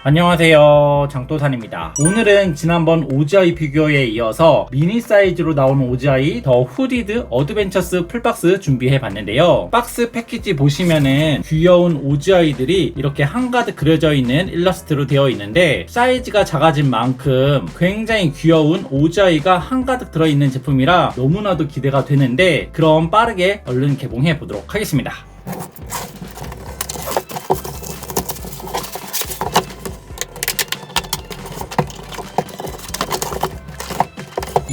안녕하세요, 장도산입니다. 오늘은 지난번 OGI 피규어에 이어서 미니 사이즈로 나오는 OGI 더 후디드 어드벤처스 풀박스 준비해 봤는데요. 박스 패키지 보시면은 귀여운 OGI들이 이렇게 한가득 그려져 있는 일러스트로 되어 있는데, 사이즈가 작아진 만큼 굉장히 귀여운 OGI가 한가득 들어있는 제품이라 너무나도 기대가 되는데, 그럼 빠르게 얼른 개봉해 보도록 하겠습니다.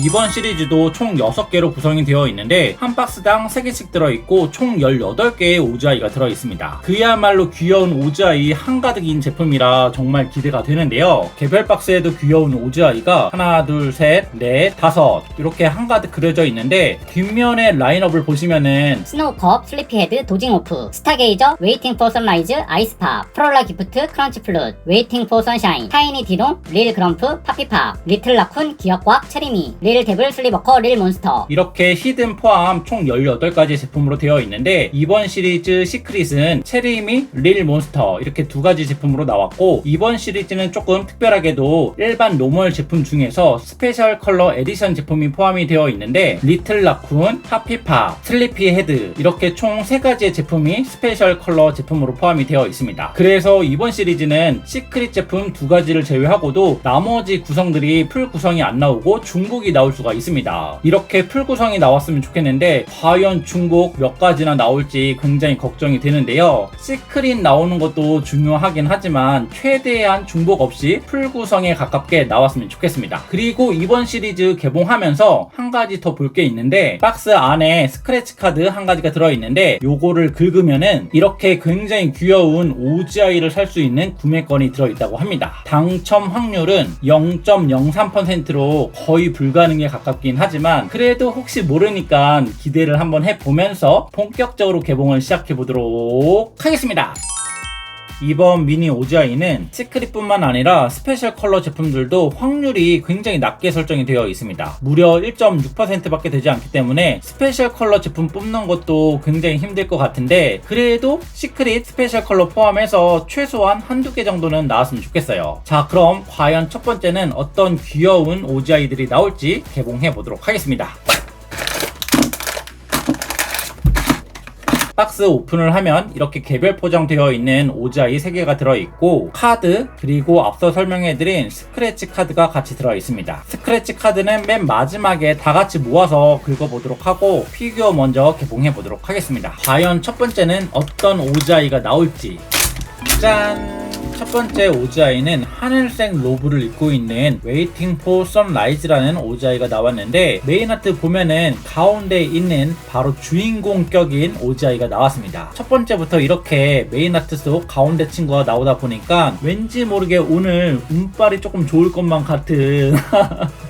이번 시리즈도 총 6개로 구성이 되어 있는데, 한 박스당 3개씩 들어있고 총 18개의 OGI가 들어있습니다. 그야말로 귀여운 OGI 한가득인 제품이라 정말 기대가 되는데요. 개별 박스에도 귀여운 OGI가 하나, 둘, 셋, 넷, 다섯 이렇게 한가득 그려져 있는데, 뒷면의 라인업을 보시면은 스노우컵, 슬리피헤드, 도징오프, 스타게이저, 웨이팅 포 선라이즈, 아이스파, 프롤라 기프트, 크런치 플룻, 웨이팅 포 선샤인, 타이니 디동, 릴 그럼프, 파피팝, 리틀 라쿤, 기억꽉, 체리미, 릴 데블, 슬리버커, 릴 몬스터, 이렇게 히든 포함 총 18가지 제품으로 되어 있는데, 이번 시리즈 시크릿은 체리미, 릴 몬스터 이렇게 2가지 제품으로 나왔고, 이번 시리즈는 조금 특별하게도 일반 노멀 제품 중에서 스페셜 컬러 에디션 제품이 포함이 되어 있는데, 리틀 라쿤, 파피팝, 슬리피 헤드 이렇게 총 3가지의 제품이 스페셜 컬러 제품으로 포함이 되어 있습니다. 그래서 이번 시리즈는 시크릿 제품 2가지를 제외하고도 나머지 구성들이 풀 구성이 안 나오고 중복이 나올 수가 있습니다. 이렇게 풀 구성이 나왔으면 좋겠는데, 과연 중복 몇 가지나 나올지 굉장히 걱정이 되는데요. 시크릿 나오는 것도 중요하긴 하지만 최대한 중복 없이 풀 구성에 가깝게 나왔으면 좋겠습니다. 그리고 이번 시리즈 개봉하면서 한 가지 더 볼 게 있는데, 박스 안에 스크래치 카드 한 가지가 들어있는데, 요거를 긁으면은 이렇게 굉장히 귀여운 OGI를 살 수 있는 구매권이 들어있다고 합니다. 당첨 확률은 0.03%로 거의 불가능에 가깝긴 하지만, 그래도 혹시 모르니까 기대를 한번 해보면서 본격적으로 개봉을 시작해보도록 하겠습니다. 이번 미니 OGI는 시크릿뿐만 아니라 스페셜 컬러 제품들도 확률이 굉장히 낮게 설정이 되어 있습니다. 무려 1.6% 밖에 되지 않기 때문에 스페셜 컬러 제품 뽑는 것도 굉장히 힘들 것 같은데, 그래도 시크릿 스페셜 컬러 포함해서 최소한 한두 개 정도는 나왔으면 좋겠어요. 자, 그럼 과연 첫 번째는 어떤 귀여운 OGI들이 나올지 개봉해 보도록 하겠습니다. 박스 오픈을 하면 이렇게 개별 포장되어 있는 OGI 3개가 들어있고, 카드 그리고 앞서 설명해드린 스크래치 카드가 같이 들어있습니다. 스크래치 카드는 맨 마지막에 다 같이 모아서 긁어보도록 하고, 피규어 먼저 개봉해보도록 하겠습니다. 과연 첫 번째는 어떤 OGI가 나올지. 짠! 첫 번째 OGI는 하늘색 로브를 입고 있는 웨이팅 포 선라이즈라는 OGI가 나왔는데, 메인 아트 보면은 가운데 있는 바로 주인공 격인 OGI가 나왔습니다. 첫 번째부터 이렇게 메인 아트 속 가운데 친구가 나오다 보니까 왠지 모르게 오늘 운빨이 조금 좋을 것만 같은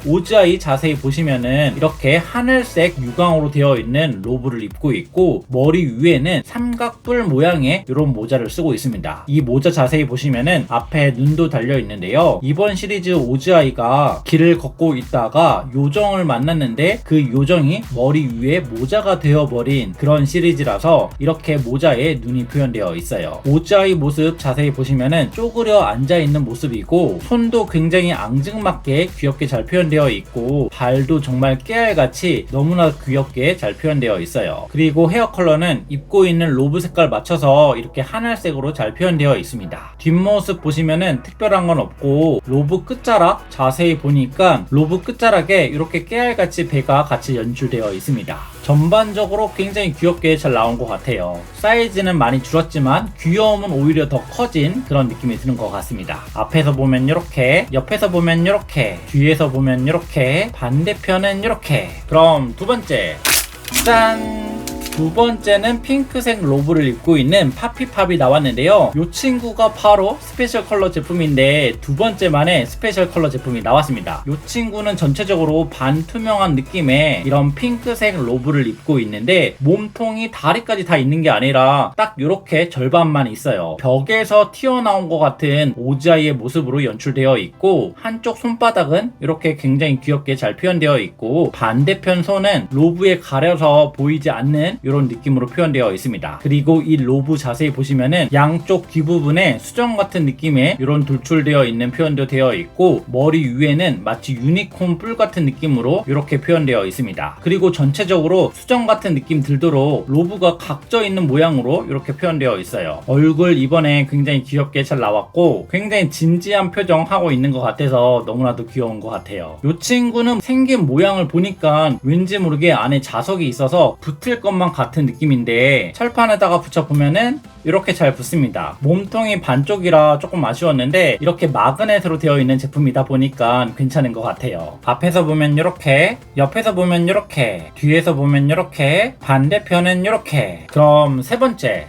OGI 자세히 보시면은 이렇게 하늘색 유광으로 되어 있는 로브를 입고 있고, 머리 위에는 삼각뿔 모양의 이런 모자를 쓰고 있습니다. 이 모자 자세히 보시면은 앞에 눈도 달려 있는데요. 이번 시리즈 OGI가 길을 걷고 있다가 요정을 만났는데, 그 요정이 머리 위에 모자가 되어버린 그런 시리즈라서 이렇게 모자에 눈이 표현되어 있어요. OGI 모습 자세히 보시면은 쪼그려 앉아있는 모습이고, 손도 굉장히 앙증맞게 귀엽게 잘 표현되어 있고, 발도 정말 깨알같이 너무나 귀엽게 잘 표현되어 있어요. 그리고 헤어 컬러는 입고 있는 로브 색깔 맞춰서 이렇게 하늘색으로 잘 표현되어 있습니다. 뒷모습 보시면은 특별한 건 없고, 로브 끝자락 자세히 보니까 로브 끝자락에 이렇게 깨알같이 배가 같이 연출되어 있습니다. 전반적으로 굉장히 귀엽게 잘 나온 것 같아요. 사이즈는 많이 줄었지만 귀여움은 오히려 더 커진 그런 느낌이 드는 것 같습니다. 앞에서 보면 이렇게, 옆에서 보면 이렇게, 뒤에서 보면 이렇게, 반대편은 이렇게. 그럼 두 번째, 짠! 두 번째는 핑크색 로브를 입고 있는 파피팝이 나왔는데요. 이 친구가 바로 스페셜 컬러 제품인데, 두 번째만에 스페셜 컬러 제품이 나왔습니다. 이 친구는 전체적으로 반투명한 느낌의 이런 핑크색 로브를 입고 있는데, 몸통이 다리까지 다 있는 게 아니라 딱 이렇게 절반만 있어요. 벽에서 튀어나온 것 같은 OGI의 모습으로 연출되어 있고, 한쪽 손바닥은 이렇게 굉장히 귀엽게 잘 표현되어 있고, 반대편 손은 로브에 가려서 보이지 않는 이런 느낌으로 표현되어 있습니다. 그리고 이 로브 자세히 보시면은 양쪽 귀 부분에 수정 같은 느낌의 이런 돌출되어 있는 표현도 되어 있고, 머리 위에는 마치 유니콘 뿔 같은 느낌으로 이렇게 표현되어 있습니다. 그리고 전체적으로 수정 같은 느낌 들도록 로브가 각져 있는 모양으로 이렇게 표현되어 있어요. 얼굴 이번에 굉장히 귀엽게 잘 나왔고, 굉장히 진지한 표정 하고 있는 것 같아서 너무나도 귀여운 것 같아요. 이 친구는 생긴 모양을 보니까 왠지 모르게 안에 자석이 있어서 붙을 것만 같은 느낌인데, 철판에다가 붙여보면은 이렇게 잘 붙습니다. 몸통이 반쪽이라 조금 아쉬웠는데 이렇게 마그넷으로 되어 있는 제품이다 보니까 괜찮은 것 같아요. 앞에서 보면 이렇게, 옆에서 보면 이렇게, 뒤에서 보면 이렇게, 반대편은 이렇게. 그럼 세 번째,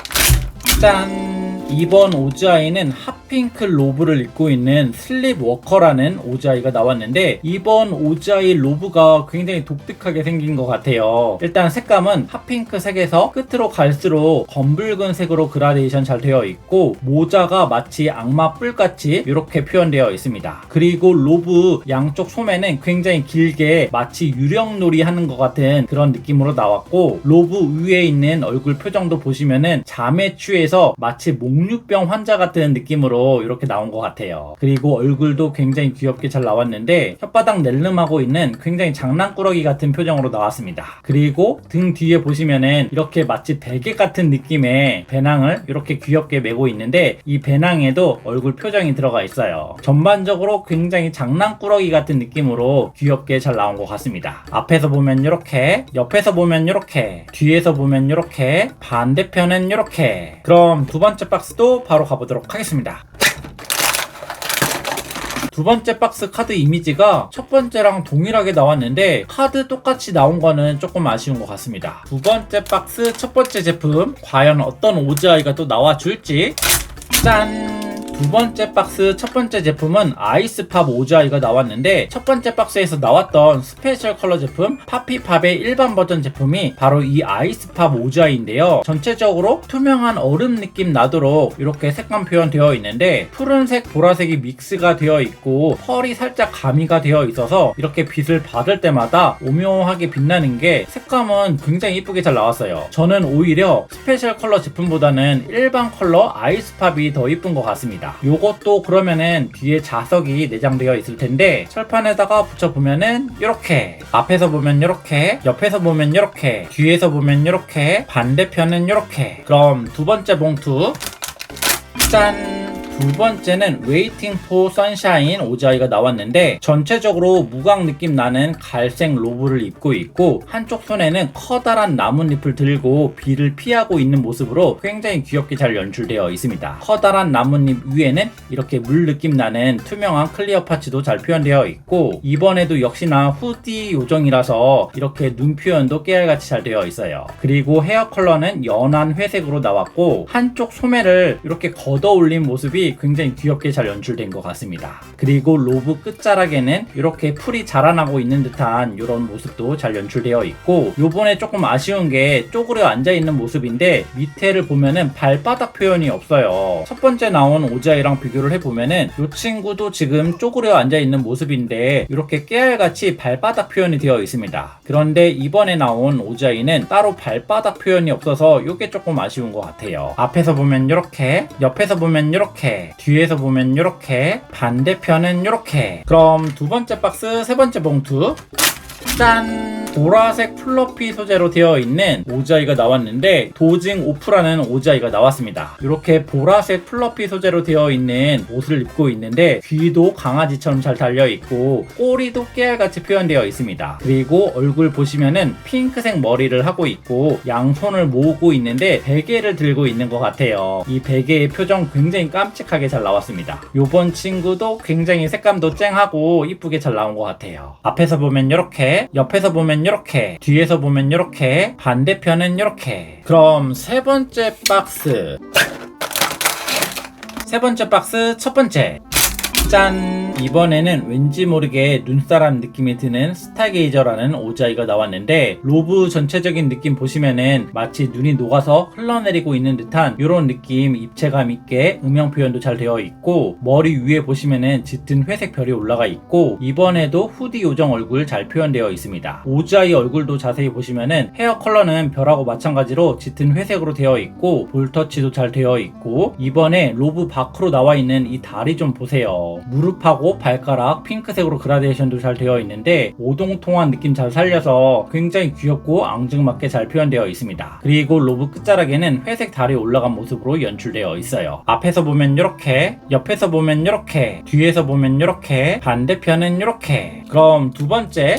짠! 이번 오즈아이는 핫핑크 로브를 입고 있는 슬립워커라는 오즈아이가 나왔는데, 이번 오즈아이 로브가 굉장히 독특하게 생긴 것 같아요. 일단 색감은 핫핑크 색에서 끝으로 갈수록 검붉은 색으로 그라데이션 잘 되어 있고, 모자가 마치 악마 뿔같이 이렇게 표현되어 있습니다. 그리고 로브 양쪽 소매는 굉장히 길게 마치 유령놀이 하는 것 같은 그런 느낌으로 나왔고, 로브 위에 있는 얼굴 표정도 보시면은 잠에 취해서 마치 목류병 환자 같은 느낌으로 이렇게 나온 것 같아요. 그리고 얼굴도 굉장히 귀엽게 잘 나왔는데 혓바닥 낼름하고 있는 굉장히 장난꾸러기 같은 표정으로 나왔습니다. 그리고 등 뒤에 보시면은 이렇게 마치 베개 같은 느낌의 배낭을 이렇게 귀엽게 메고 있는데, 이 배낭에도 얼굴 표정이 들어가 있어요. 전반적으로 굉장히 장난꾸러기 같은 느낌으로 귀엽게 잘 나온 것 같습니다. 앞에서 보면 이렇게, 옆에서 보면 이렇게, 뒤에서 보면 이렇게, 반대편은 이렇게. 그럼 두 번째 박스도 바로 가보도록 하겠습니다. 두 번째 박스 카드 이미지가 첫 번째랑 동일하게 나왔는데 카드 똑같이 나온 거는 조금 아쉬운 것 같습니다. 두 번째 박스 첫 번째 제품, 과연 어떤 오즈아이가 또 나와줄지. 짠! 두 번째 박스 첫 번째 제품은 아이스팝 오즈아이가 나왔는데, 첫 번째 박스에서 나왔던 스페셜 컬러 제품 파피팝의 일반 버전 제품이 바로 이 아이스팝 오즈아이인데요. 전체적으로 투명한 얼음 느낌 나도록 이렇게 색감 표현되어 있는데, 푸른색 보라색이 믹스가 되어 있고 펄이 살짝 가미가 되어 있어서 이렇게 빛을 받을 때마다 오묘하게 빛나는 게, 색감은 굉장히 이쁘게 잘 나왔어요. 저는 오히려 스페셜 컬러 제품보다는 일반 컬러 아이스팝이 더 이쁜 것 같습니다. 요것도 그러면은 뒤에 자석이 내장되어 있을 텐데, 철판에다가 붙여보면은 이렇게, 앞에서 보면 이렇게, 옆에서 보면 이렇게, 뒤에서 보면 이렇게, 반대편은 이렇게. 그럼 두 번째 봉투, 짠! 두 번째는 Waiting for Sunshine 오즈아이가 나왔는데, 전체적으로 무광 느낌 나는 갈색 로브를 입고 있고, 한쪽 손에는 커다란 나뭇잎을 들고 비를 피하고 있는 모습으로 굉장히 귀엽게 잘 연출되어 있습니다. 커다란 나뭇잎 위에는 이렇게 물 느낌 나는 투명한 클리어 파츠도 잘 표현되어 있고, 이번에도 역시나 후디 요정이라서 이렇게 눈 표현도 깨알같이 잘 되어 있어요. 그리고 헤어 컬러는 연한 회색으로 나왔고, 한쪽 소매를 이렇게 걷어 올린 모습이 굉장히 귀엽게 잘 연출된 것 같습니다. 그리고 로브 끝자락에는 이렇게 풀이 자라나고 있는 듯한 이런 모습도 잘 연출되어 있고, 요번에 조금 아쉬운 게 쪼그려 앉아있는 모습인데 밑에를 보면은 발바닥 표현이 없어요. 첫 번째 나온 오즈아이랑 비교를 해보면은 이 친구도 지금 쪼그려 앉아있는 모습인데 이렇게 깨알같이 발바닥 표현이 되어 있습니다. 그런데 이번에 나온 오즈아이는 따로 발바닥 표현이 없어서 이게 조금 아쉬운 것 같아요. 앞에서 보면 이렇게, 옆에서 보면 이렇게, 뒤에서 보면 이렇게, 반대편은 이렇게. 그럼 두 번째 박스 세 번째 봉투, 짠! 보라색 플러피 소재로 되어 있는 오즈아이가 나왔는데, 도징 오프라는 오즈아이가 나왔습니다. 이렇게 보라색 플러피 소재로 되어 있는 옷을 입고 있는데, 귀도 강아지처럼 잘 달려있고 꼬리도 깨알같이 표현되어 있습니다. 그리고 얼굴 보시면은 핑크색 머리를 하고 있고 양손을 모으고 있는데 베개를 들고 있는 것 같아요. 이 베개의 표정 굉장히 깜찍하게 잘 나왔습니다. 요번 친구도 굉장히 색감도 쨍하고 이쁘게 잘 나온 것 같아요. 앞에서 보면 이렇게, 옆에서 보면 이렇게, 뒤에서 보면 이렇게, 반대편은 이렇게. 그럼 세 번째 박스 첫 번째, 짠! 이번에는 왠지 모르게 눈사람 느낌이 드는 스타게이저라는 오자이가 나왔는데 로브 전체적인 느낌 보시면은 마치 눈이 녹아서 흘러내리고 있는 듯한 이런 느낌, 입체감 있게 음영 표현도 잘 되어 있고 머리 위에 보시면은 짙은 회색 별이 올라가 있고 이번에도 후디 요정 얼굴 잘 표현되어 있습니다. 오자이 얼굴도 자세히 보시면은 헤어 컬러는 별하고 마찬가지로 짙은 회색으로 되어 있고 볼터치도 잘 되어 있고 이번에 로브 밖으로 나와 있는 이 다리 좀 보세요. 무릎하고 발가락 핑크색으로 그라데이션도 잘 되어 있는데 오동통한 느낌 잘 살려서 굉장히 귀엽고 앙증맞게 잘 표현되어 있습니다. 그리고 로브 끝자락에는 회색 달이 올라간 모습으로 연출되어 있어요. 앞에서 보면 이렇게, 옆에서 보면 이렇게, 뒤에서 보면 이렇게, 반대편은 이렇게. 그럼 두 번째,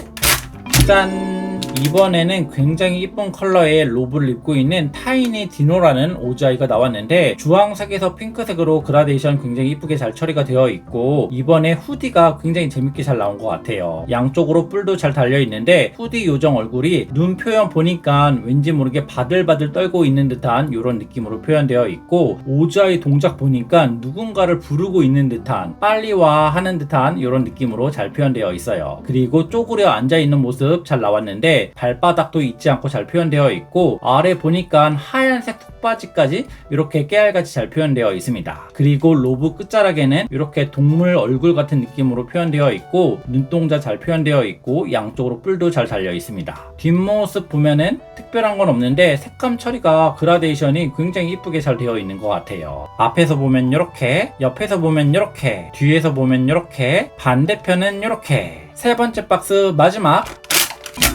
짠! 이번에는 굉장히 이쁜 컬러의 로브를 입고 있는 타이니 디노라는 오자이가 나왔는데 주황색에서 핑크색으로 그라데이션 굉장히 이쁘게 잘 처리가 되어 있고 이번에 후디가 굉장히 재밌게 잘 나온 것 같아요. 양쪽으로 뿔도 잘 달려 있는데 후디 요정 얼굴이 눈 표현 보니까 왠지 모르게 바들바들 떨고 있는 듯한 이런 느낌으로 표현되어 있고 오자이 동작 보니까 누군가를 부르고 있는 듯한 빨리 와 하는 듯한 이런 느낌으로 잘 표현되어 있어요. 그리고 쪼그려 앉아있는 모습 잘 나왔는데 발바닥도 잊지 않고 잘 표현되어 있고 아래 보니까 하얀색 속바지까지 이렇게 깨알같이 잘 표현되어 있습니다. 그리고 로브 끝자락에는 이렇게 동물 얼굴 같은 느낌으로 표현되어 있고 눈동자 잘 표현되어 있고 양쪽으로 뿔도 잘 달려 있습니다. 뒷모습 보면은 특별한 건 없는데 색감 처리가 그라데이션이 굉장히 이쁘게 잘 되어 있는 것 같아요. 앞에서 보면 이렇게, 옆에서 보면 이렇게, 뒤에서 보면 이렇게, 반대편은 이렇게. 세 번째 박스 마지막,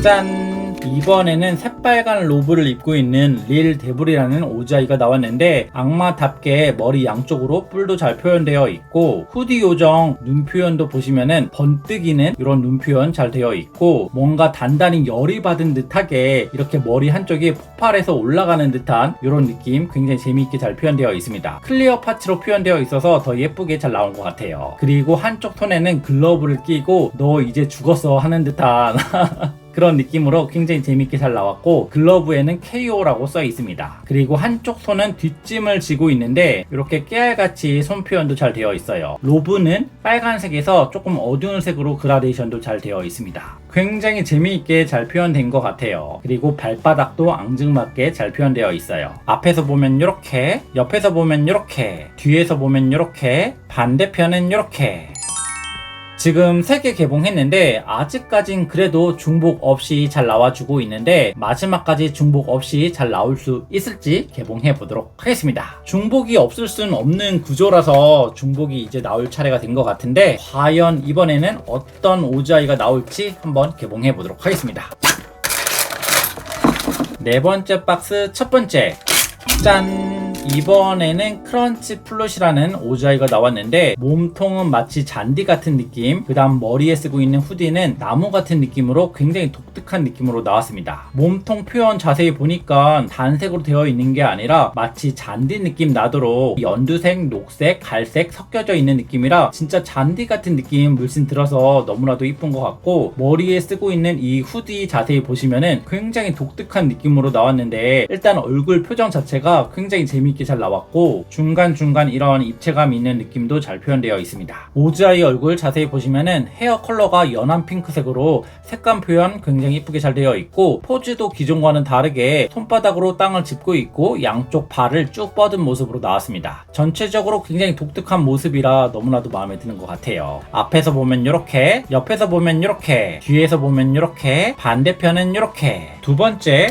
짠! 이번에는 새빨간 로브를 입고 있는 릴 데블이라는 오자이가 나왔는데 악마답게 머리 양쪽으로 뿔도 잘 표현되어 있고 후디 요정 눈 표현도 보시면은 번뜩이는 이런 눈 표현 잘 되어 있고 뭔가 단단히 열이 받은 듯하게 이렇게 머리 한쪽이 폭발해서 올라가는 듯한 이런 느낌 굉장히 재미있게 잘 표현되어 있습니다. 클리어 파츠로 표현되어 있어서 더 예쁘게 잘 나온 것 같아요. 그리고 한쪽 손에는 글러브를 끼고 너 이제 죽었어 하는 듯한 그런 느낌으로 굉장히 재밌게 잘 나왔고 글러브에는 KO라고 써 있습니다. 그리고 한쪽 손은 뒷짐을 쥐고 있는데 이렇게 깨알같이 손 표현도 잘 되어 있어요. 로브는 빨간색에서 조금 어두운 색으로 그라데이션도 잘 되어 있습니다. 굉장히 재미있게 잘 표현된 것 같아요. 그리고 발바닥도 앙증맞게 잘 표현되어 있어요. 앞에서 보면 이렇게, 옆에서 보면 이렇게, 뒤에서 보면 이렇게, 반대편은 이렇게. 지금 3개 개봉했는데 아직까진 그래도 중복 없이 잘 나와주고 있는데 마지막까지 중복 없이 잘 나올 수 있을지 개봉해 보도록 하겠습니다. 중복이 없을 수는 없는 구조라서 중복이 이제 나올 차례가 된 것 같은데 과연 이번에는 어떤 오자이가 나올지 한번 개봉해 보도록 하겠습니다. 네 번째 박스 첫 번째, 짠! 이번에는 크런치 플롯이라는 오자이가 나왔는데 몸통은 마치 잔디 같은 느낌, 그 다음 머리에 쓰고 있는 후디는 나무 같은 느낌으로 굉장히 독특한 느낌으로 나왔습니다. 몸통 표현 자세히 보니까 단색으로 되어 있는 게 아니라 마치 잔디 느낌 나도록 연두색, 녹색, 갈색 섞여져 있는 느낌이라 진짜 잔디 같은 느낌 물씬 들어서 너무나도 이쁜 것 같고 머리에 쓰고 있는 이 후디 자세히 보시면은 굉장히 독특한 느낌으로 나왔는데 일단 얼굴 표정 자체가 굉장히 재밌게 잘 나왔고 중간중간 이런 입체감 있는 느낌도 잘 표현되어 있습니다. 오즈아이 얼굴 자세히 보시면은 헤어 컬러가 연한 핑크색으로 색감 표현 굉장히 이쁘게 잘 되어 있고 포즈도 기존과는 다르게 손바닥으로 땅을 짚고 있고 양쪽 발을 쭉 뻗은 모습으로 나왔습니다. 전체적으로 굉장히 독특한 모습이라 너무나도 마음에 드는 것 같아요. 앞에서 보면 이렇게, 옆에서 보면 이렇게, 뒤에서 보면 이렇게, 반대편은 이렇게. 두 번째,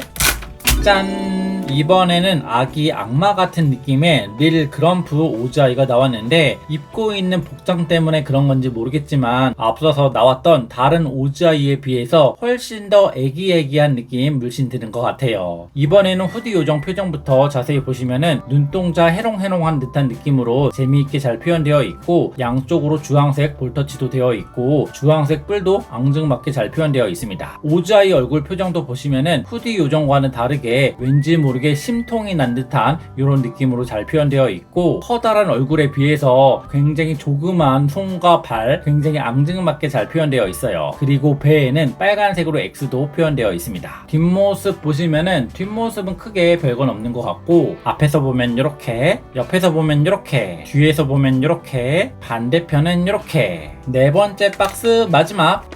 짠! 이번에는 아기 악마 같은 느낌의 릴 그럼프 오즈아이가 나왔는데 입고 있는 복장 때문에 그런 건지 모르겠지만 앞서서 나왔던 다른 오즈아이에 비해서 훨씬 더 애기애기한 느낌 물씬 드는 것 같아요. 이번에는 후디 요정 표정부터 자세히 보시면은 눈동자 해롱해롱한 듯한 느낌으로 재미있게 잘 표현되어 있고 양쪽으로 주황색 볼터치도 되어 있고 주황색 뿔도 앙증맞게 잘 표현되어 있습니다. 오즈아이 얼굴 표정도 보시면은 후디 요정과는 다르게 왠지 모르게 목에 심통이 난 듯한 이런 느낌으로 잘 표현되어 있고, 커다란 얼굴에 비해서 굉장히 조그만 손과 발, 굉장히 앙증맞게 잘 표현되어 있어요. 그리고 배에는 빨간색으로 X도 표현되어 있습니다. 뒷모습 보시면은 뒷모습은 크게 별건 없는 것 같고, 앞에서 보면 이렇게, 옆에서 보면 이렇게, 뒤에서 보면 이렇게, 반대편은 이렇게. 네 번째 박스 마지막.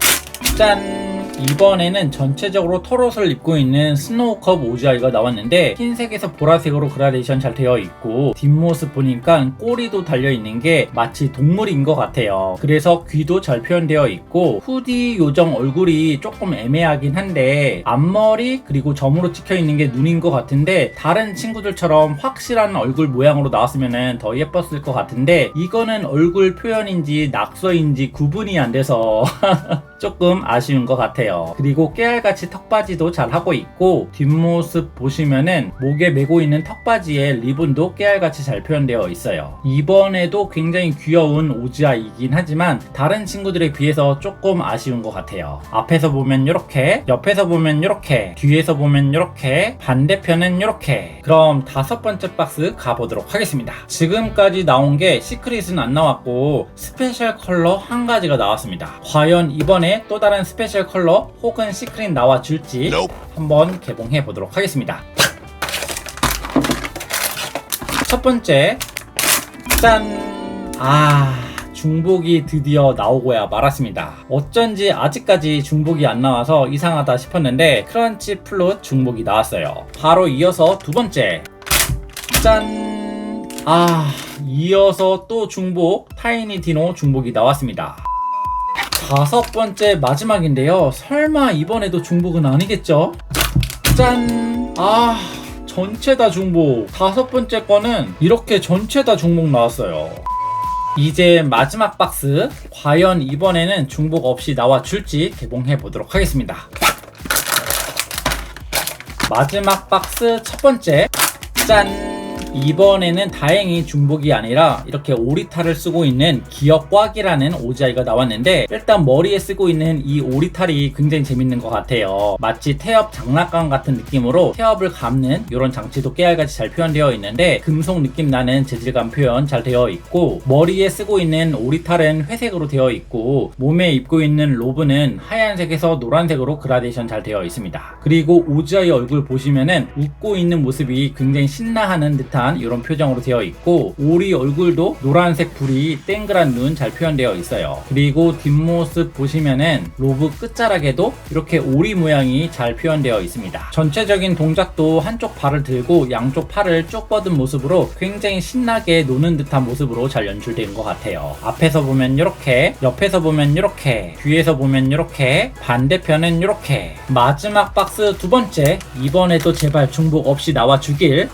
짠! 이번에는 전체적으로 털옷을 입고 있는 스노우컵 오지아이가 나왔는데, 흰색에서 보라색으로 그라데이션 잘 되어 있고, 뒷모습 보니까 꼬리도 달려있는 게 마치 동물인 것 같아요. 그래서 귀도 잘 표현되어 있고, 후디 요정 얼굴이 조금 애매하긴 한데, 앞머리 그리고 점으로 찍혀있는 게 눈인 것 같은데, 다른 친구들처럼 확실한 얼굴 모양으로 나왔으면 더 예뻤을 것 같은데, 이거는 얼굴 표현인지 낙서인지 구분이 안 돼서 조금 아쉬운 것 같아요. 그리고 깨알같이 턱바지도 잘 하고 있고, 뒷모습 보시면은 목에 메고 있는 턱바지에 리본도 깨알같이 잘 표현되어 있어요. 이번에도 굉장히 귀여운 오지아이긴 하지만 다른 친구들에 비해서 조금 아쉬운 것 같아요. 앞에서 보면 이렇게, 옆에서 보면 이렇게, 뒤에서 보면 이렇게, 반대편은 이렇게. 그럼 다섯 번째 박스 가보도록 하겠습니다. 지금까지 나온 게 시크릿은 안 나왔고 스페셜 컬러 한 가지가 나왔습니다. 과연 이번에 또 다른 스페셜 컬러 혹은 시크릿 나와줄지 한번 개봉해 보도록 하겠습니다. 첫 번째, 짠! 중복이 드디어 나오고야 말았습니다. 어쩐지 아직까지 중복이 안 나와서 이상하다 싶었는데 크런치 플룻 중복이 나왔어요. 바로 이어서 두 번째, 짠! 이어서 또 중복, 타이니 디노 중복이 나왔습니다. 다섯 번째 마지막인데요. 설마 이번에도 중복은 아니겠죠? 짠! 전체 다 중복. 다섯 번째 거는 이렇게 전체 다 중복 나왔어요. 이제 마지막 박스, 과연 이번에는 중복 없이 나와줄지 개봉해 보도록 하겠습니다. 마지막 박스 첫 번째, 짠! 이번에는 다행히 중복이 아니라 이렇게 오리탈을 쓰고 있는 기역꽉이라는 오지아이가 나왔는데, 일단 머리에 쓰고 있는 이 오리탈이 굉장히 재밌는 것 같아요. 마치 태엽 장난감 같은 느낌으로 태엽을 감는 이런 장치도 깨알같이 잘 표현되어 있는데, 금속 느낌 나는 재질감 표현 잘 되어 있고, 머리에 쓰고 있는 오리탈은 회색으로 되어 있고, 몸에 입고 있는 로브는 하얀색에서 노란색으로 그라데이션 잘 되어 있습니다. 그리고 오지아이 얼굴 보시면은 웃고 있는 모습이 굉장히 신나하는 듯한 이런 표정으로 되어 있고, 오리 얼굴도 노란색 불이 땡그란 눈 잘 표현되어 있어요. 그리고 뒷모습 보시면은 로브 끝자락에도 이렇게 오리 모양이 잘 표현되어 있습니다. 전체적인 동작도 한쪽 발을 들고 양쪽 팔을 쭉 뻗은 모습으로 굉장히 신나게 노는 듯한 모습으로 잘 연출된 것 같아요. 앞에서 보면 이렇게, 옆에서 보면 이렇게, 뒤에서 보면 이렇게, 반대편은 이렇게. 마지막 박스 두 번째, 이번에도 제발 중복 없이 나와주길.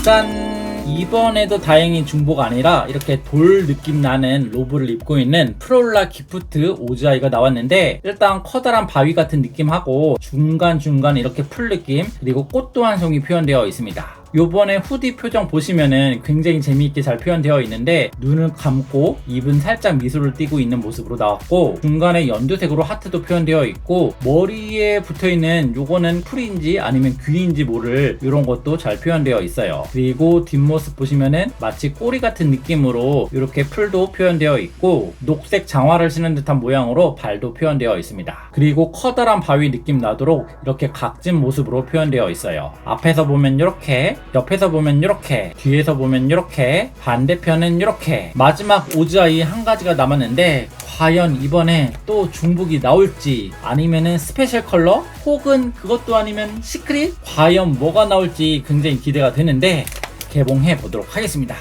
짠! 이번에도 다행히 중복 아니라 이렇게 돌 느낌 나는 로브를 입고 있는 프롤라 기프트 오지아이가 나왔는데, 일단 커다란 바위 같은 느낌하고 중간중간 이렇게 풀 느낌, 그리고 꽃도 한 송이 표현되어 있습니다. 요번에 후디 표정 보시면은 굉장히 재미있게 잘 표현되어 있는데, 눈을 감고 입은 살짝 미소를 띠고 있는 모습으로 나왔고, 중간에 연두색으로 하트도 표현되어 있고, 머리에 붙어있는 요거는 풀인지 아니면 귀인지 모를 이런 것도 잘 표현되어 있어요. 그리고 뒷모습 보시면은 마치 꼬리 같은 느낌으로 이렇게 풀도 표현되어 있고, 녹색 장화를 신은 듯한 모양으로 발도 표현되어 있습니다. 그리고 커다란 바위 느낌 나도록 이렇게 각진 모습으로 표현되어 있어요. 앞에서 보면 이렇게, 옆에서 보면 이렇게, 뒤에서 보면 이렇게, 반대편은 이렇게. 마지막 오지아이 한 가지가 남았는데, 과연 이번에 또 중복이 나올지, 아니면은 스페셜 컬러, 혹은 그것도 아니면 시크릿? 과연 뭐가 나올지 굉장히 기대가 되는데 개봉해 보도록 하겠습니다.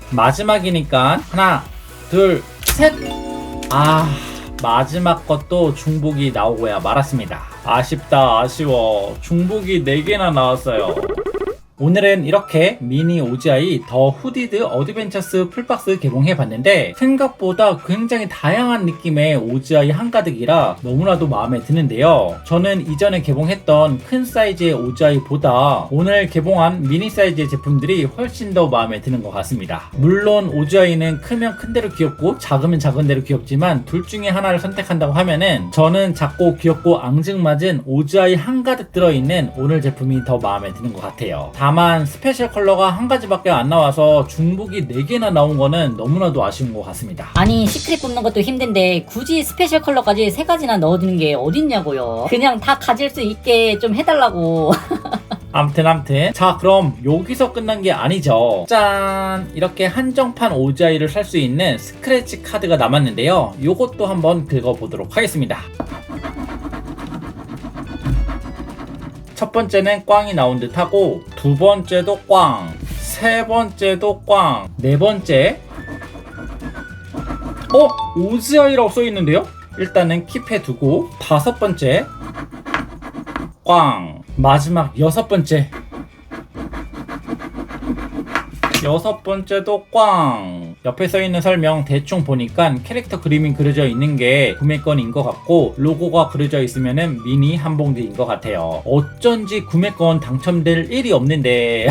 마지막이니까 하나, 둘, 셋! 마지막 것도 중복이 나오고야 말았습니다. 아쉽다, 아쉬워. 중복이 4개나 나왔어요. 오늘은 이렇게 미니 OGI 더 후디드 어드벤처스 풀박스 개봉해봤는데 생각보다 굉장히 다양한 느낌의 OGI 한가득이라 너무나도 마음에 드는데요. 저는 이전에 개봉했던 큰 사이즈의 OGI보다 오늘 개봉한 미니 사이즈의 제품들이 훨씬 더 마음에 드는 것 같습니다. 물론 OGI는 크면 큰 대로 귀엽고 작으면 작은 대로 귀엽지만 둘 중에 하나를 선택한다고 하면은 저는 작고 귀엽고 앙증맞은 OGI 한가득 들어있는 오늘 제품이 더 마음에 드는 것 같아요. 다만 스페셜 컬러가 한 가지밖에 안 나와서 중복이 4개나 나온 거는 너무나도 아쉬운 것 같습니다. 아니 시크릿 뽑는 것도 힘든데 굳이 스페셜 컬러까지 3가지나 넣어두는 게 어딨냐고요. 그냥 다 가질 수 있게 좀 해달라고. 암튼 자, 그럼 여기서 끝난 게 아니죠. 짠! 이렇게 한정판 OGI를 살 수 있는 스크래치 카드가 남았는데요. 요것도 한번 긁어보도록 하겠습니다. 첫 번째는 꽝이 나온 듯 하고, 두 번째도 꽝, 세 번째도 꽝, 네 번째 OGI라고 써있는데요? 일단은 킵해두고, 다섯 번째 꽝, 마지막 여섯 번째도 꽝. 옆에 써있는 설명 대충 보니까 캐릭터 그림이 그려져 있는 게 구매권인 것 같고 로고가 그려져 있으면은 미니 한 봉지인 것 같아요. 어쩐지 구매권 당첨될 일이 없는데.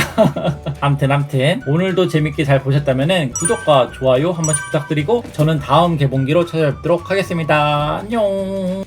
암튼 오늘도 재밌게 잘 보셨다면은 구독과 좋아요 한 번씩 부탁드리고 저는 다음 개봉기로 찾아뵙도록 하겠습니다. 안녕.